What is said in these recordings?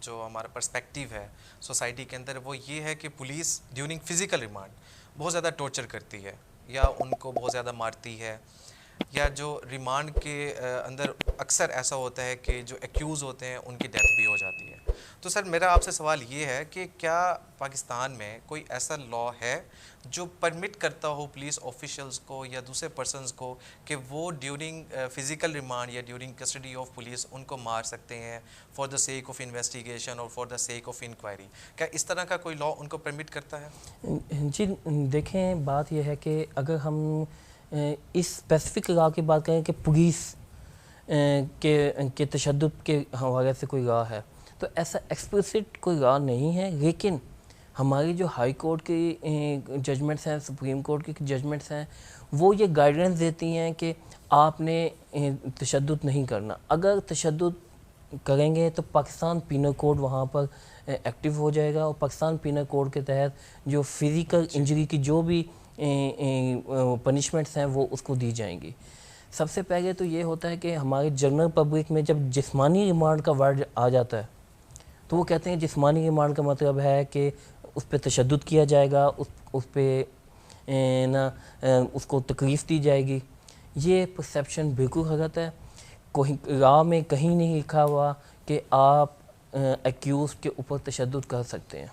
جو ہمارا پرسپیکٹیو ہے سوسائٹی کے اندر وہ یہ ہے کہ پولیس ڈیورنگ فزیکل ریمانڈ بہت زیادہ ٹارچر کرتی ہے یا ان کو بہت زیادہ مارتی ہے, یا جو ریمانڈ کے اندر اکثر ایسا ہوتا ہے کہ جو ایکیوز ہوتے ہیں ان کی ڈیتھ بھی ہو جاتی ہے. تو سر میرا آپ سے سوال یہ ہے کہ کیا پاکستان میں کوئی ایسا لا ہے جو پرمٹ کرتا ہو پولیس آفیشلز کو یا دوسرے پرسنز کو کہ وہ ڈیورنگ فزیکل ریمانڈ یا ڈیورنگ کسٹڈی آف پولیس ان کو مار سکتے ہیں for the sake of investigation اور for the sake of inquiry? کیا اس طرح کا کوئی لا ان کو پرمٹ کرتا ہے؟ جی دیکھیں, بات یہ ہے کہ اگر ہم اس اسپیسیفک لا کی بات کریں کہ پولیس کے تشدد کے حوالے سے کوئی لا ہے, تو ایسا ایکسپلسٹ کوئی لا نہیں ہے. لیکن ہماری جو ہائی کورٹ کی ججمنٹس ہیں, سپریم کورٹ کی ججمنٹس ہیں, وہ یہ گائیڈنس دیتی ہیں کہ آپ نے تشدد نہیں کرنا. اگر تشدد کریں گے تو پاکستان پینل کوڈ وہاں پر ایکٹیو ہو جائے گا, اور پاکستان پینل کوڈ کے تحت جو فزیکل انجری کی جو بھی پنشمنٹس ہیں وہ اس کو دی جائیں گی. سب سے پہلے تو یہ ہوتا ہے کہ ہمارے جنرل پبلک میں جب جسمانی ریمانڈ کا ورڈ آ جاتا ہے تو وہ کہتے ہیں جسمانی ریمانڈ کا مطلب ہے کہ اس پہ تشدد کیا جائے گا, اس پہ اس کو تکلیف دی جائے گی. یہ پرسیپشن بالکل غلط ہے. کوئی لا میں کہیں نہیں لکھا ہوا کہ آپ ایکیوز کے اوپر تشدد کر سکتے ہیں,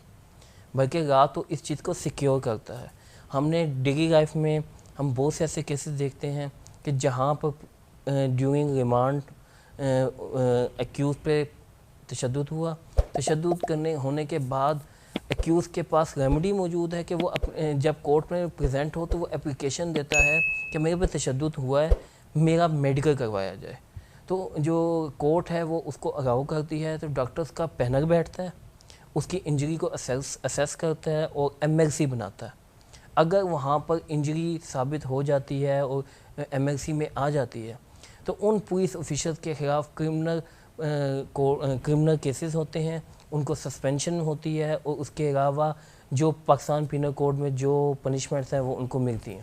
بلکہ لا تو اس چیز کو سیکیور کرتا ہے. ہم نے ڈیلی لائف میں ہم بہت سے ایسے کیسز دیکھتے ہیں کہ جہاں پر ڈیورنگ ریمانڈ ایکیوز پہ تشدد ہوا, تشدد ہونے کے بعد ایکیوز کے پاس ریمیڈی موجود ہے کہ وہ جب کورٹ میں پریزنٹ ہو تو وہ اپلیکیشن دیتا ہے کہ میرے پہ تشدد ہوا ہے, میرا میڈیکل کروایا جائے. تو جو کورٹ ہے وہ اس کو الاؤ کرتی ہے, تو ڈاکٹرز کا پینل بیٹھتا ہے, اس کی انجری کو اسیس کرتا ہے اور ایم ایل سی بناتا ہے. اگر وہاں پر انجری ثابت ہو جاتی ہے اور ایم ایل سی میں آ جاتی ہے تو ان پولیس آفیسرز کے خلاف کرمنل کیسز ہوتے ہیں, ان کو سسپینشن ہوتی ہے, اور اس کے علاوہ جو پاکستان پینل کوڈ میں جو پنشمنٹس ہیں وہ ان کو ملتی ہیں.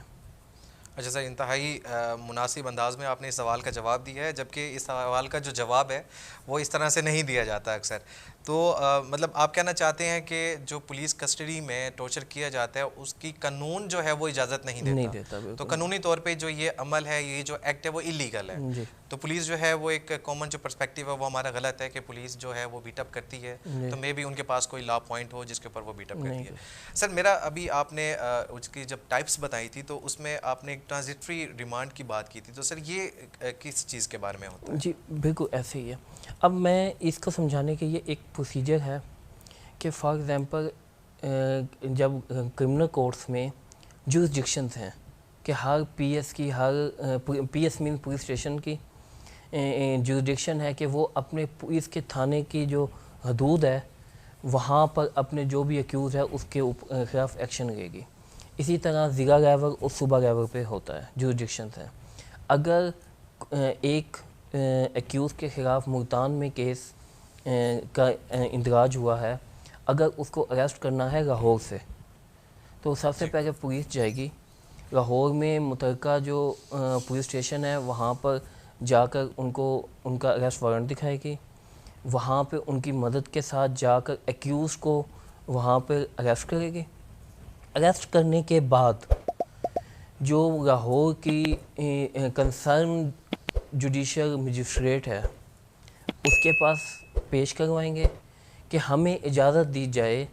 اچھا سر, انتہائی مناسب انداز میں آپ نے اس سوال کا جواب دیا ہے, جبکہ اس سوال کا جو جواب ہے وہ اس طرح سے نہیں دیا جاتا اکثر. تو مطلب آپ کہنا چاہتے ہیں کہ جو پولیس کسٹڈی میں ٹارچر کیا جاتا ہے اس کی قانون جو ہے وہ اجازت نہیں دیتا, تو قانونی طور پہ جو یہ عمل ہے, یہ جو ایکٹ ہے وہ ایلیگل ہے. تو پولیس جو ہے وہ ایک کامن جو پرسپیکٹیو ہے وہ ہمارا غلط ہے کہ پولیس جو ہے وہ بیٹ اپ کرتی ہے, تو مے بی ان کے پاس کوئی لا پوائنٹ ہو جس کے اوپر وہ بیٹ اپ کرتی ہے. سر میرا ابھی آپ نے اس کی جب ٹائپس بتائی تھی تو اس میں آپ نے ایک ٹرانزٹری ریمانڈ کی بات کی تھی, تو سر یہ کس چیز کے بارے میں ہوتا ہے؟ جی بالکل ایسے ہی ہے. اب میں اس کو سمجھانے کے یہ ایک پروسیجر ہے کہ فار ایگزامپل جب کرمنل کورٹس میں جورسڈکشنز ہیں کہ ہر پی ایس کی پی ایس مین پولیس اسٹیشن کی جورسڈکشن ہے کہ وہ اپنے پولیس کے تھانے کی جو حدود ہے وہاں پر اپنے جو بھی ایکیوز ہے اس کے خلاف ایکشن لے گی. اسی طرح ضلع لیول اور صوبہ لیول پہ ہوتا ہے جورسڈکشنز ہیں. اگر ایک ایکیوز کے خلاف ملتان میں کیس کا اندراج ہوا ہے, اگر اس کو اریسٹ کرنا ہے لاہور سے, تو سب سے پہلے پولیس جائے گی لاہور میں متعلقہ جو پولیس اسٹیشن ہے وہاں پر جا کر ان کا اریسٹ وارنٹ دکھائے گی. وہاں پہ ان کی مدد کے ساتھ جا کر ایکیوز کو وہاں پہ اریسٹ کرے گی. اریسٹ کرنے کے بعد جو لاہور کی کنسرن جوڈیشل مجسٹریٹ ہے اس کے پاس پیش کروائیں گے کہ ہمیں اجازت دی جائے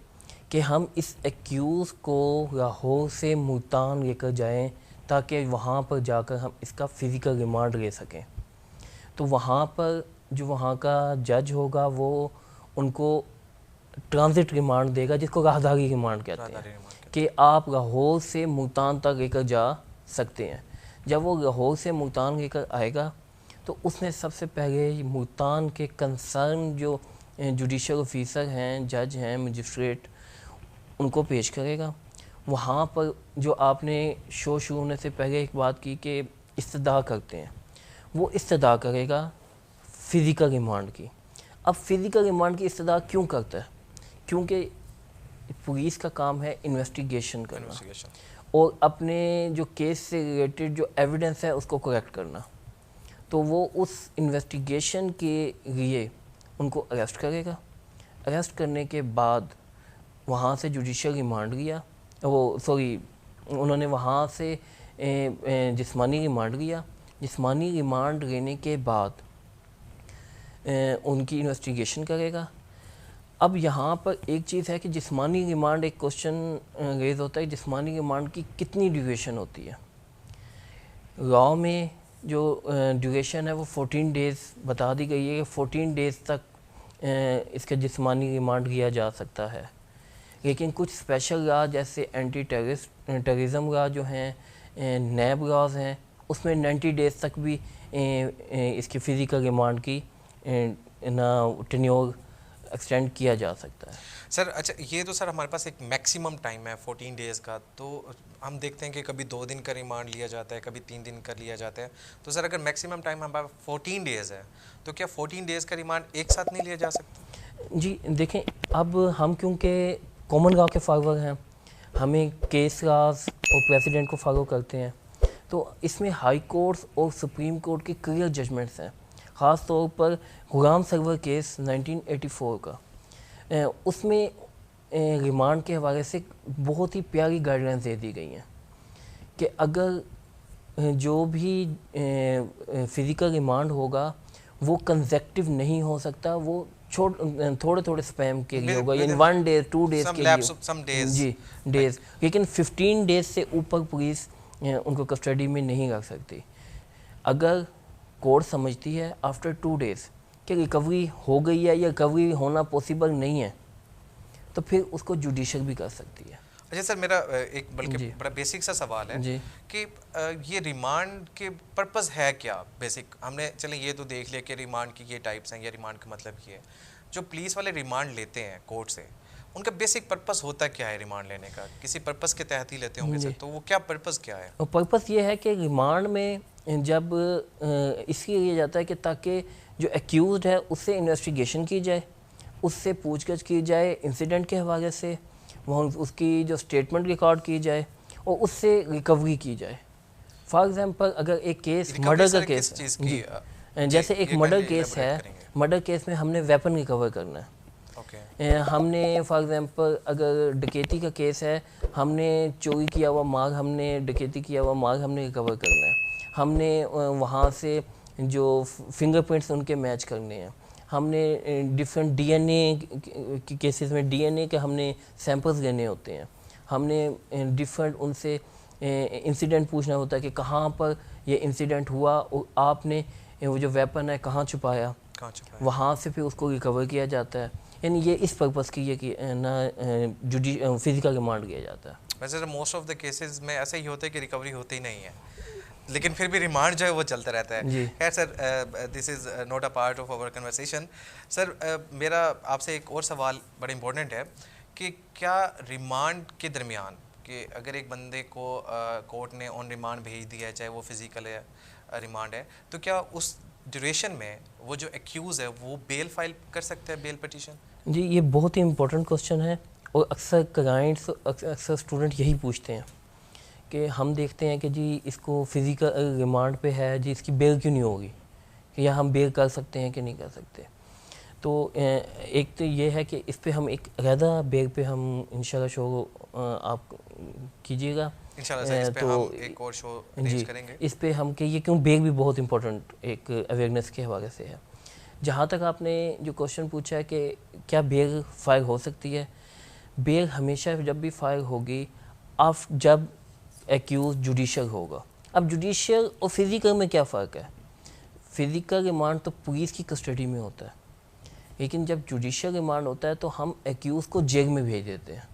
کہ ہم اس ایکیوز کو لاہور سے ملتان لے کر جائیں تاکہ وہاں پر جا کر ہم اس کا فزیکل ریمانڈ لے سکیں. تو وہاں پر جو وہاں کا جج ہوگا وہ ان کو ٹرانزٹ ریمانڈ دے گا, جس کو راہداری ریمانڈ کہتے ہیں, کہ آپ لاہور سے ملتان تک لے کر جا سکتے ہیں. جب وہ لاہور سے ملتان لے کر آئے گا تو اس نے سب سے پہلے ملتان کے کنسرن جو جوڈیشل آفیسر ہیں, جج ہیں, مجسٹریٹ, ان کو پیش کرے گا. وہاں پر جو آپ نے شو شروع ہونے سے پہلے ایک بات کی کہ استدعا کرتے ہیں, وہ استدعا کرے گا فزیکل ریمانڈ کی. اب فزیکل ریمانڈ کی استدعا کیوں کرتا ہے؟ کیونکہ پولیس کا کام ہے انویسٹیگیشن کرنا اور اپنے جو کیس سے ریلیٹڈ جو ایویڈنس ہے اس کو کریکٹ کرنا. تو وہ اس انویسٹیگیشن کے لیے ان کو اریسٹ کرے گا. اریسٹ کرنے کے بعد وہاں سے جوڈیشل ریمانڈ لیا، انہوں نے وہاں سے جسمانی ریمانڈ لیا. جسمانی ریمانڈ لینے کے بعد ان کی انویسٹیگیشن کرے گا. اب یہاں پر ایک چیز ہے کہ جسمانی ریمانڈ، ایک کوشچن ریز ہوتا ہے جسمانی ریمانڈ کی کتنی ڈیوریشن ہوتی ہے. لا میں جو ڈیوریشن ہے وہ 14 ڈیز بتا دی گئی ہے کہ 14 ڈیز تک اس کا جسمانی ریمانڈ لیا جا سکتا ہے. لیکن کچھ اسپیشل لا جیسے اینٹی ٹیررزم لا جو ہیں، نیب لاز ہیں، اس میں 90 ڈیز تک بھی اس کی فزیکل ریمانڈ کی ٹینیور ایکسٹینڈ کیا جا سکتا ہے. سر اچھا یہ تو سر ہمارے پاس ایک میکسیمم ٹائم ہے 14 ڈیز کا، تو ہم دیکھتے ہیں کہ کبھی 2 دن کا ریمانڈ لیا جاتا ہے، کبھی 3 دن کا لیا جاتا ہے. تو سر اگر میکسیمم ٹائم ہمارے پاس 14 ڈیز ہے تو کیا 14 ڈیز کا ریمانڈ ایک ساتھ نہیں لیا جا سکتا؟ جی دیکھیں، اب ہم کیونکہ کامن لا کے فالوور ہیں، ہمیں کیس لاز اور پریسیڈنٹ کو فالو کرتے ہیں، تو اس میں ہائی کورٹس اور سپریم کورٹ کی کلیئر ججمنٹس ہیں. خاص طور پر غلام سرور کیس 1984 کا، اس میں ریمانڈ کے حوالے سے بہت ہی پیاری گائیڈ لائنز دے دی گئی ہیں کہ اگر جو بھی فزیکل ریمانڈ ہوگا وہ کنزیکٹو نہیں ہو سکتا، وہ تھوڑے تھوڑے سپیم کے لیے ہوگا، یعنی 1 ڈے 2 ڈیز کے لیے، جی ڈیز. لیکن 15 ڈیز سے اوپر پولیس ان کو کسٹڈی میں نہیں رکھ سکتی. اگر کورٹ سمجھتی ہے آفٹر 2 ڈیز کہ ریکوری ہو گئی ہے یا ریکوری ہونا پاسبل نہیں ہے تو پھر اس کو جوڈیشل بھی کر سکتی ہے. اچھا سر، میرا ایک بلکہ بڑا بیسک سا سوال ہے کہ یہ ریمانڈ کے پرپز ہے کیا؟ بیسک ہم نے چلیں یہ تو دیکھ لیا کہ ریمانڈ کی یہ ٹائپس ہیں یا ریمانڈ کا مطلب یہ ہے. جو پولیس والے ریمانڈ لیتے ہیں کورٹ سے، ان کا بیسک پرپز ہوتا کیا ہے ریمانڈ لینے کا؟ کسی پرپز کے تحت ہی لیتے ہوں گے سر، تو وہ کیا پرپز کیا ہے؟ پرپز یہ ہے کہ ریمانڈ میں جب اس لیے لیا جاتا ہے کہ تاکہ جو ایکیوزڈ ہے اس سے انویسٹیگیشن کی جائے، اس سے پوچھ گچھ کی جائے انسیڈنٹ کے حوالے سے، وہاں اس کی جو اسٹیٹمنٹ ریکارڈ کی جائے اور اس سے ریکوری کی جائے. فار ایگزامپل اگر ایک کیس مرڈر کا کیس ہے، جیسے ایک مرڈر کیس ہے، مرڈر کیس میں ہم نے ویپن ریکور کرنا ہے. ہم نے فار ایگزامپل اگر ڈکیتی کا کیس ہے، ہم نے چوری کیا ہوا مال، ہم نے ڈکیتی کیا ہوا مال ہم نے ریکور کرنا ہے. ہم نے وہاں سے جو فنگر پرنٹس ان کے میچ کرنے ہیں. ہم نے ڈفرینٹ ڈی این اے کی کیسز میں ڈی این اے کے ہم نے سیمپلز لینے ہوتے ہیں. ہم نے ڈفرینٹ ان سے انسیڈنٹ پوچھنا ہوتا ہے کہ کہاں پر یہ انسیڈنٹ ہوا اور آپ نے وہ جو ویپن ہے کہاں چھپایا، وہاں سے پھر اس کو ریکور کیا جاتا ہے. یعنی یہ اس پرپز کی ہے کہ فزیکل ریمانڈ کیا جاتا ہے. ویسے سر موسٹ آف دا کیسز میں ایسا ہی ہوتا ہے کہ ریکوری ہوتی ہی نہیں ہے، لیکن پھر بھی ریمانڈ جو ہے وہ چلتا رہتا ہے. خیر sir, this is not a part of our conversation. Sir میرا آپ سے ایک اور سوال بڑا امپورٹنٹ ہے کہ کیا ریمانڈ کے درمیان، کہ اگر ایک بندے کو کورٹ نے آن ریمانڈ بھیج دیا ہے، چاہے وہ فزیکل ریمانڈ ہے، تو کیا اس ڈیوریشن میں وہ جو ایکیوز ہے وہ بیل فائل کر سکتا ہے، بیل پٹیشن؟ جی یہ بہت ہی امپورٹنٹ کوسچن ہے اور اکثر کلائنٹس، اکثر اسٹوڈنٹ یہی پوچھتے ہیں کہ ہم دیکھتے ہیں کہ جی اس کو فزیکل ریمانڈ پہ ہے، جی اس کی بیل کیوں نہیں ہوگی، کہ یا ہم بیل کر سکتے ہیں کہ نہیں کر سکتے. تو ایک تو یہ ہے کہ اس پہ ہم ایک علیحدہ بیل پہ ہم انشاءاللہ شو آپ کیجیے گا. تو ایک اور شو ارینج کریں گے اس پہ ہم کہ یہ کیوں بیل بھی بہت امپورٹنٹ ایک اویئرنیس کے حوالے سے ہے. جہاں تک آپ نے جو کوشچن پوچھا ہے کہ کیا بیل فائل ہو سکتی ہے، بیل ہمیشہ جب بھی فائل ہوگی جب ایکیوز جوڈیشل ہوگا. اب جوڈیشل اور فزیکل میں کیا فرق ہے؟ فزیکل ریمانڈ تو پولیس کی کسٹڈی میں ہوتا ہے، لیکن جب جوڈیشل ریمانڈ ہوتا ہے تو ہم ایکیوز کو جیل میں بھیج دیتے ہیں.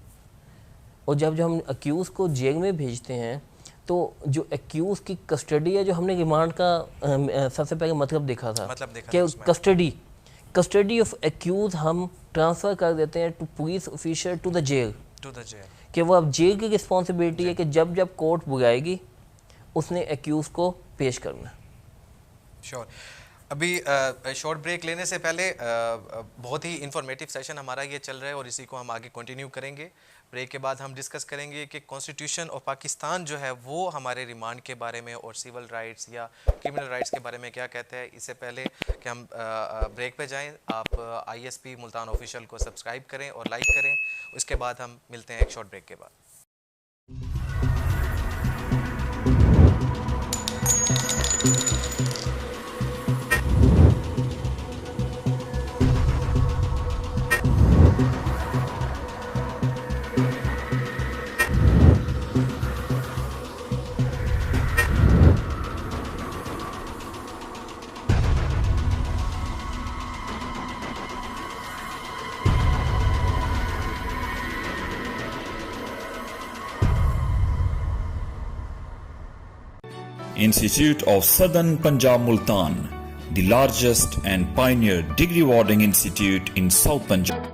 اور جب ہم ایکیوز کو جیل میں بھیجتے ہیں تو جو ایکیوز کی کسٹڈی ہے، جو ہم نے ریمانڈ کا سب سے پہلے مطلب دیکھا تھا کہ کسٹڈی آف ایکیوز ہم ٹرانسفر کر دیتے ہیں to police officer to the jail, کہ وہ اب جیل کی رسپانسبلٹی ہے کہ جب کورٹ بلائے گی اس نے ایکیوز کو پیش کرنا ہے. شور. ابھی شارٹ بریک لینے سے پہلے بہت ہی انفارمیٹیو سیشن ہمارا یہ چل رہا ہے اور اسی کو ہم آگے کنٹینیو کریں گے. بریک کے بعد ہم ڈسکس کریں گے کہ کانسٹیٹیوشن آف پاکستان جو ہے وہ ہمارے ریمانڈ کے بارے میں اور سول رائٹس یا کرمنل رائٹس کے بارے میں کیا کہتا ہے. اس سے پہلے کہ ہم بریک پہ جائیں, آپ I S P Multan official کو سبسکرائب کریں اور لائک کریں. اس کے بعد ہم ملتے ہیں ایک شارٹ بریک کے بعد. Institute of Southern Punjab Multan, the largest and pioneer degree awarding institute in South Punjab.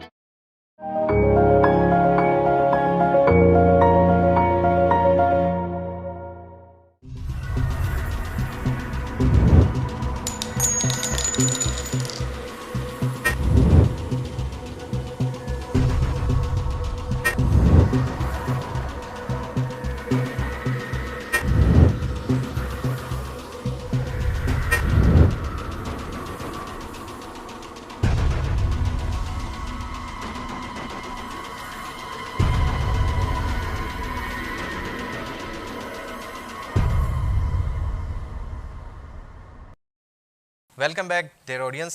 Welcome back dear audience.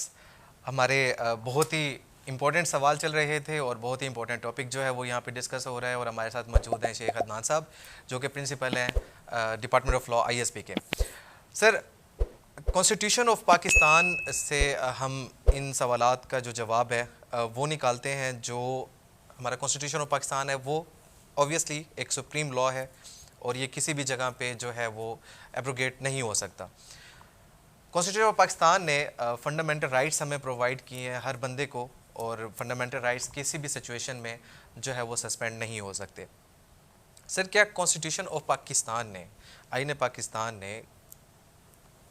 ہمارے بہت ہی امپورٹنٹ سوال چل رہے تھے اور بہت ہی امپورٹنٹ ٹاپک جو ہے وہ یہاں پہ ڈسکس ہو رہا ہے, اور ہمارے ساتھ موجود ہیں شیخ عدنان صاحب جو کہ پرنسپل ہیں department of law I S P کے. سر, کانسٹیٹیوشن آف پاکستان سے ہم ان سوالات کا جو جواب ہے وہ نکالتے ہیں. جو ہمارا کانسٹیٹیوشن آف پاکستان ہے وہ اوبویسلی ایک سپریم لا ہے اور یہ کسی بھی جگہ پہ جو ہے وہ ایبروگیٹ نہیں ہو سکتا. کانسٹیٹیوشن آف پاکستان نے فنڈامنٹل رائٹس ہمیں پرووائڈ کیے ہیں ہر بندے کو, اور فنڈامنٹل رائٹس کسی بھی سچویشن میں جو ہے وہ سسپینڈ نہیں ہو سکتے. سر, کیا کانسٹیٹیوشن آف پاکستان نے, آئین پاکستان نے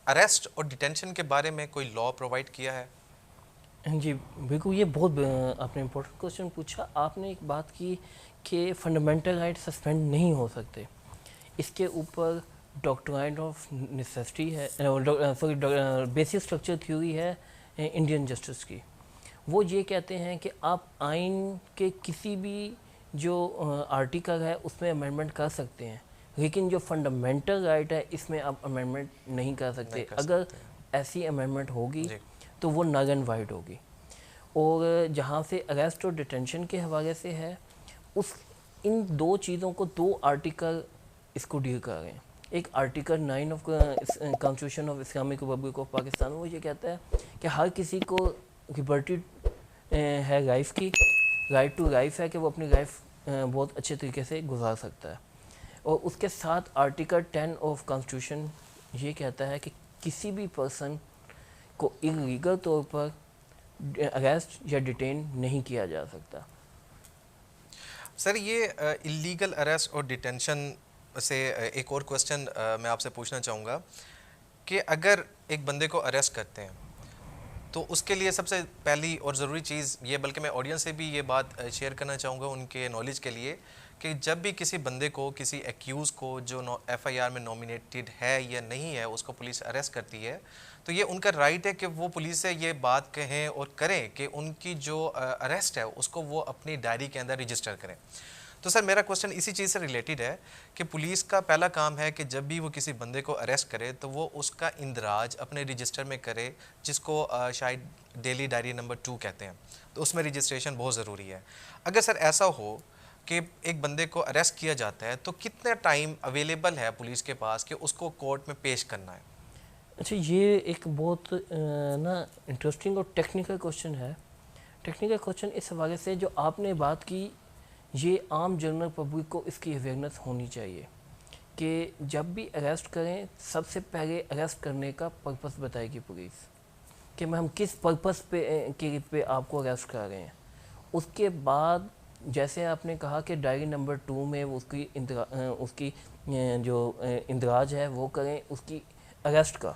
اریسٹ اور ڈیٹینشن کے بارے میں کوئی لا پرووائڈ کیا ہے؟ جی بالکل, یہ بہت آپ نے امپورٹنٹ کوشچن پوچھا. آپ نے ایک بات کی کہ فنڈامنٹل رائٹ سسپینڈ نہیں ہو سکتے. اس کے اوپر ڈاکٹرائن آف نیسیسٹی ہے, سوری بیسک اسٹرکچر تھیوری ہے انڈین جسٹس کی. وہ یہ کہتے ہیں کہ آپ آئین کے کسی بھی جو آرٹیکل ہے اس میں امینڈمنٹ کر سکتے ہیں, لیکن جو فنڈامنٹل رائٹ ہے اس میں آپ امینڈمنٹ نہیں کر سکتے. اگر ایسی امینڈمنٹ ہوگی تو وہ نل اینڈ وائڈ ہوگی. اور جہاں سے اریسٹ اور ڈیٹینشن کے حوالے سے ہے, ان دو چیزوں کو دو آرٹیکل اس کو ڈیل کر رہے ہیں. ایک article 9 of constitution of Islamic republic of Pakistan, وہ یہ کہتا ہے کہ ہر کسی کو لبرٹی ہے لائف کی, رائٹ ٹو لائف ہے کہ وہ اپنی لائف بہت اچھے طریقے سے گزار سکتا ہے. اور اس کے ساتھ آرٹیکل 10 آف کانسٹیٹیوشن یہ کہتا ہے کہ کسی بھی پرسن کو انلیگل طور پر اریسٹ یا ڈیٹین نہیں کیا جا سکتا. سر, یہ انلیگل اریسٹ اور ڈیٹینشن سے ایک اور کوسچن میں آپ سے پوچھنا چاہوں گا کہ اگر ایک بندے کو اریسٹ کرتے ہیں تو اس کے لیے سب سے پہلی اور ضروری چیز یہ, بلکہ میں آڈینس سے بھی یہ بات شیئر کرنا چاہوں گا ان کے نالج کے لیے, کہ جب بھی کسی بندے کو, کسی ایکیوز کو جو ایف آئی آر میں نامینیٹڈ ہے یا نہیں ہے, اس کو پولیس اریسٹ کرتی ہے, تو یہ ان کا رائٹ ہے کہ وہ پولیس سے یہ بات کہیں اور کریں کہ ان کی جو اریسٹ ہے اس کو وہ اپنی ڈائری کے اندر رجسٹر کریں. تو سر, میرا کوسچن اسی چیز سے ریلیٹڈ ہے کہ پولیس کا پہلا کام ہے کہ جب بھی وہ کسی بندے کو اریسٹ کرے تو وہ اس کا اندراج اپنے رجسٹر میں کرے, جس کو شاید ڈیلی ڈائری نمبر 2 کہتے ہیں. تو اس میں رجسٹریشن بہت ضروری ہے. اگر سر ایسا ہو کہ ایک بندے کو اریسٹ کیا جاتا ہے تو کتنا ٹائم اویلیبل ہے پولیس کے پاس کہ اس کو کورٹ میں پیش کرنا ہے؟ اچھا, یہ ایک بہت انٹرسٹنگ اور ٹیکنیکل کوشچن ہے. ٹیکنیکل کوشچن اس حوالے سے جو آپ نے بات کی, یہ عام جنرل پبلک کو اس کی اویئرنیس ہونی چاہیے کہ جب بھی اریسٹ کریں سب سے پہلے اریسٹ کرنے کا پرپس بتائے گی پولیس کہ ہم کس پرپس پہ آپ کو اریسٹ کر رہے ہیں. اس کے بعد جیسے آپ نے کہا کہ ڈائری نمبر 2 میں اس کی جو اندراج ہے وہ کریں اس کی اریسٹ کا.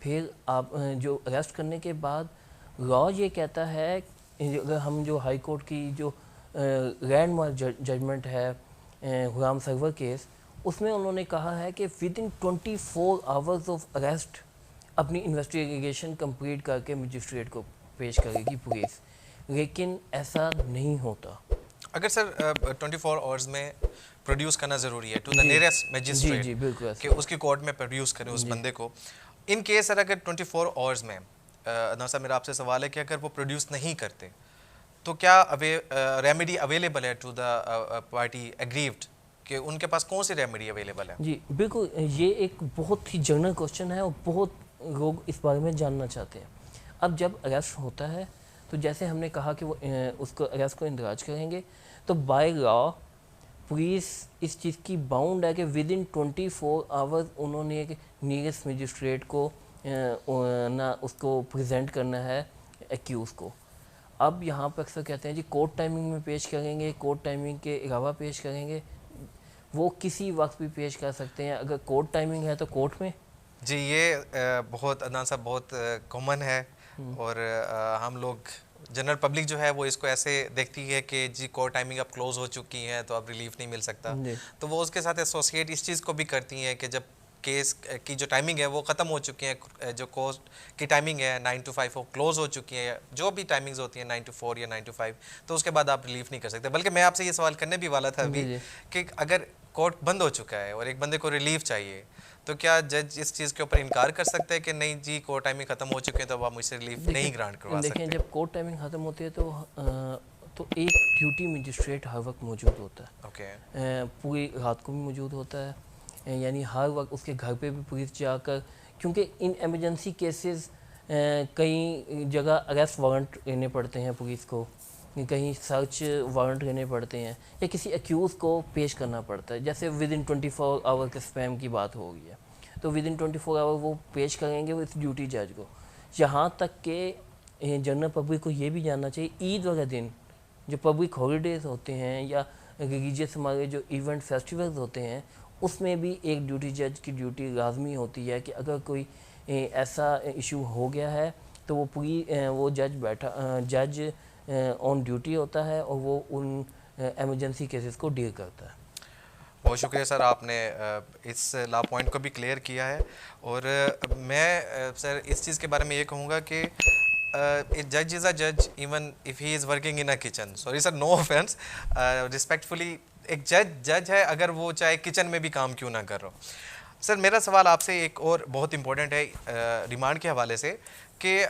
پھر آپ جو اریسٹ کرنے کے بعد لا یہ کہتا ہے، اگر ہم جو ہائی کورٹ کی جو لینڈ مارک ججمنٹ ہے غلام سرور کیس، اس میں انہوں نے کہا ہے کہ with in 24 hours of arrest اپنی انویسٹیگیشن کمپلیٹ کر کے مجسٹریٹ کو پیش کرے گی پولیس، لیکن ایسا نہیں ہوتا. اگر سر 24 آورز میں پروڈیوس کرنا ضروری ہے ٹو دا نیئرسٹ میجسٹریٹ جی بالکل کہ اس کی کورٹ میں پروڈیوس کریں اس بندے کو، ان کیس سر اگر 24 آورز میں ادنان صاحب میرا آپ سے سوال ہے کہ اگر وہ پروڈیوس نہیں کرتے تو کیا ریمیڈی اویلیبل ہے ٹو دا پارٹی اگریوڈ، کہ ان کے پاس کون سی ریمیڈی اویلیبل ہے؟ جی بالکل، یہ ایک بہت ہی جنرل کوشچن ہے اور بہت لوگ اس بارے میں جاننا چاہتے ہیں. اب جب اریسٹ ہوتا ہے تو جیسے ہم نے کہا کہ وہ اس کو اریسٹ کو اندراج کریں گے، تو بائی لا پولیس اس چیز کی باؤنڈ ہے کہ ود ان 24 آورز انہوں نے ایک نیئرسٹ مجسٹریٹ کو نہ اس کو پریزنٹ کرنا ہے ایکیوز کو. اب یہاں پہ اکثر کہتے ہیں جی کورٹ ٹائمنگ میں پیش کریں گے، کورٹ ٹائمنگ کے علاوہ پیش کریں گے. وہ کسی وقت بھی پیش کر سکتے ہیں، اگر کورٹ ٹائمنگ ہے تو کورٹ میں. جی یہ بہت ادنان صاحب بہت کامن ہے، اور ہم لوگ جنرل پبلک جو ہے وہ اس کو ایسے دیکھتی ہے کہ جی کورٹ ٹائمنگ اب کلوز ہو چکی ہیں تو اب ریلیف نہیں مل سکتا، تو وہ اس کے ساتھ ایسوسیٹ اس چیز کو بھی کرتی ہیں کہ جب کیس کی جو ٹائمنگ ہے وہ ختم ہو چکی ہے، جو کورٹ کی ٹائمنگ ہے 9 to 5 وہ کلوز ہو چکی ہے، جو بھی ٹائمنگز ہوتی ہیں 9 to 4 یا 9 to 5، تو اس کے بعد آپ ریلیف نہیں کر سکتے. بلکہ میں آپ سے یہ سوال کرنے بھی والا تھا ابھی کہ اگر کورٹ بند ہو چکا ہے اور ایک بندے کو ریلیف چاہیے تو کیا جج اس چیز کے اوپر انکار کر سکتے ہیں کہ نہیں جی کورٹ ٹائمنگ ختم ہو چکے ہیں تو آپ مجھ سے ریلیف نہیں گرانٹ کروا سکتے؟ دیکھیں جب کورٹ ٹائمنگ ختم ہوتی ہے تو ایک ڈیوٹی مجسٹریٹ ہر وقت موجود ہوتا ہے. اوکے. پوری رات کو بھی موجود ہوتا ہے، یعنی ہر وقت اس کے گھر پہ بھی پولیس جا کر، کیونکہ ان ایمرجنسی کیسز کئی جگہ اریسٹ وارنٹ لینے پڑتے ہیں پولیس کو، کہیں سرچ وارنٹ لینے پڑتے ہیں، یا کسی ایکیوز کو پیش کرنا پڑتا ہے. جیسے ود ان 24 آور کے اسپیم کی بات ہو گئی ہے تو ود ان 24 آور وہ پیش کریں گے اس ڈیوٹی جج کو. یہاں تک کہ جنرل پبلک کو یہ بھی جاننا چاہیے عید والا دن جو پبلک ہالیڈیز ہوتے ہیں یا ریلیجیس ہمارے جو ایونٹ فیسٹیولز ہوتے ہیں، اس میں بھی ایک ڈیوٹی جج کی ڈیوٹی لازمی ہوتی ہے کہ اگر کوئی ایسا ایشو ہو گیا ہے تو وہ جج آن ڈیوٹی ہوتا ہے اور وہ ان ایمرجنسی کیسز کو ڈیل کرتا ہے. بہت شکریہ سر، آپ نے اس لا پوائنٹ کو بھی کلیئر کیا ہے. اور میں سر اس چیز کے بارے میں یہ کہوں گا کہ جج از اے جج even if he is working in a kitchen. Sorry sir, know offence, رسپیکٹفلی ایک جج ہے اگر وہ چاہے کچن میں بھی کام کیوں نہ کر رہا ہو. سر میرا سوال آپ سے ایک اور بہت امپورٹنٹ ہے ریمانڈ کے حوالے سے، کہ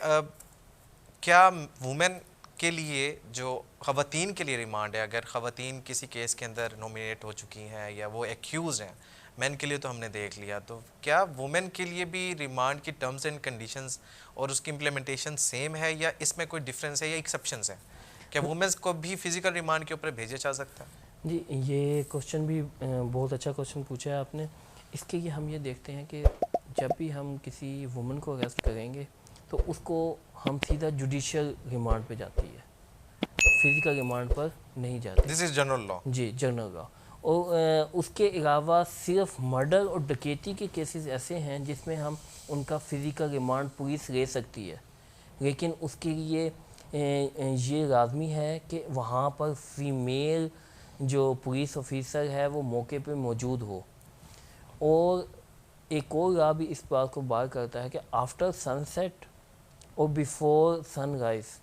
کیا وومن کے لیے جو خواتین کے لیے ریمانڈ ہے، اگر خواتین کسی کیس کے اندر نومینیٹ ہو چکی ہیں یا وہ ایکیوز ہیں، مین کے لیے تو ہم نے دیکھ لیا، تو کیا وومن کے لیے بھی ریمانڈ کی ٹرمز اینڈ کنڈیشنز اور اس کی امپلیمنٹیشن سیم ہے، یا اس میں کوئی ڈفرینس ہے یا ایکسیپشنز ہیں؟ کیا وومنس کو بھی فزیکل ریمانڈ کے اوپر بھیجا جا سکتا ہے؟ جی یہ کوشچن بھی بہت اچھا کوشچن پوچھا ہے آپ نے. اس کے لیے ہم یہ دیکھتے ہیں کہ جب بھی ہم کسی وومن کو اریسٹ کریں گے تو اس کو ہم سیدھا جوڈیشل ریمانڈ پہ جاتی ہے، فزیکل ریمانڈ پر نہیں جاتی. This is general law. جی جنرل لا. اور اس کے علاوہ صرف مرڈر اور ڈکیتی کے کیسز ایسے ہیں جس میں ہم ان کا فزیکل ریمانڈ پولیس لے سکتی ہے، لیکن اس کے لیے یہ لازمی ہے کہ وہاں پر فیمیل جو پولیس آفیسر ہے وہ موقع پہ موجود ہو. اور ایک اور لا بھی اس بات کو بار کرتا ہے کہ آفٹر سن سیٹ اور بیفور سن رائز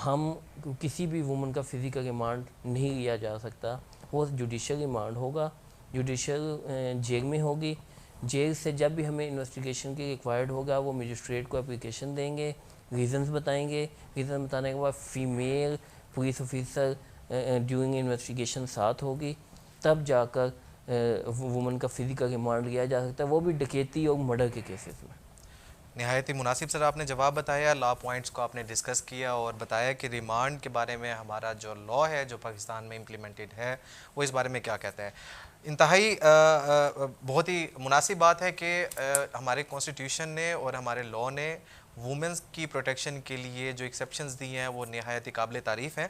ہم کسی بھی وومن کا فزیکل ریمانڈ نہیں لیا جا سکتا. وہ جوڈیشل ریمانڈ ہوگا، جوڈیشل جیل میں ہوگی. جیل سے جب بھی ہمیں انویسٹیگیشن کی ریکوائرڈ ہوگا وہ مجسٹریٹ کو اپلیکیشن دیں گے، ریزنز بتائیں گے. ریزن بتانے کے بعد female police officer during investigation ساتھ ہوگی، تب جا کر وومن کا فزیکل ریمانڈ لیا جا سکتا ہے، وہ بھی ڈکیتی اور مرڈر کے کیسز میں. نہایت ہی مناسب سر آپ نے جواب بتایا، لا پوائنٹس کو آپ نے ڈسکس کیا اور بتایا کہ ریمانڈ کے بارے میں ہمارا جو لا ہے جو پاکستان میں امپلیمنٹڈ ہے وہ اس بارے میں کیا کہتا ہے. انتہائی بہت ہی مناسب بات ہے کہ ہمارے کانسٹیٹیوشن نے اور ہمارے لا نے وومنس کی پروٹیکشن کے لیے جو ایکسیپشنز دی ہیں وہ نہایت ہی قابل تعریف ہیں.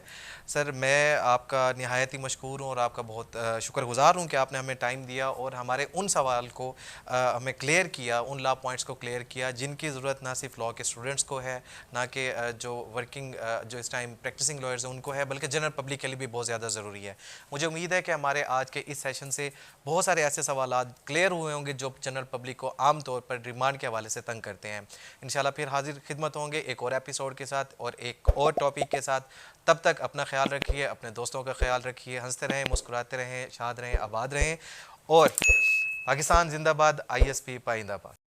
سر میں آپ کا نہایت ہی مشکور ہوں اور آپ کا بہت شکر گزار ہوں کہ آپ نے ہمیں ٹائم دیا اور ہمارے ان سوال کو ہمیں کلیئر کیا, ان لا پوائنٹس کو کلیئر کیا جن کی ضرورت نہ صرف لا کے اسٹوڈنٹس کو ہے, نہ کہ جو ورکنگ جو اس ٹائم پریکٹسنگ لائرز ہیں ان کو ہے, بلکہ جنرل پبلک کے لیے بھی بہت زیادہ ضروری ہے. مجھے امید ہے کہ ہمارے آج کے اس سیشن سے بہت سارے ایسے سوالات کلیئر ہوئے ہوں گے جو جنرل پبلک کو عام طور پر ریمانڈ کے حوالے سے تنگ کرتے ہیں. انشاءاللہ پھر حاضر خدمت ہوں گے ایک اور ایپیسوڈ کے ساتھ اور ایک اور ٹاپک کے ساتھ. تب تک اپنا خیال رکھیے, اپنے دوستوں کا خیال رکھیے, ہنستے رہیں, مسکراتے رہیں, شاد رہیں, آباد رہیں, اور پاکستان زندہ باد, ISP پائندہ باد.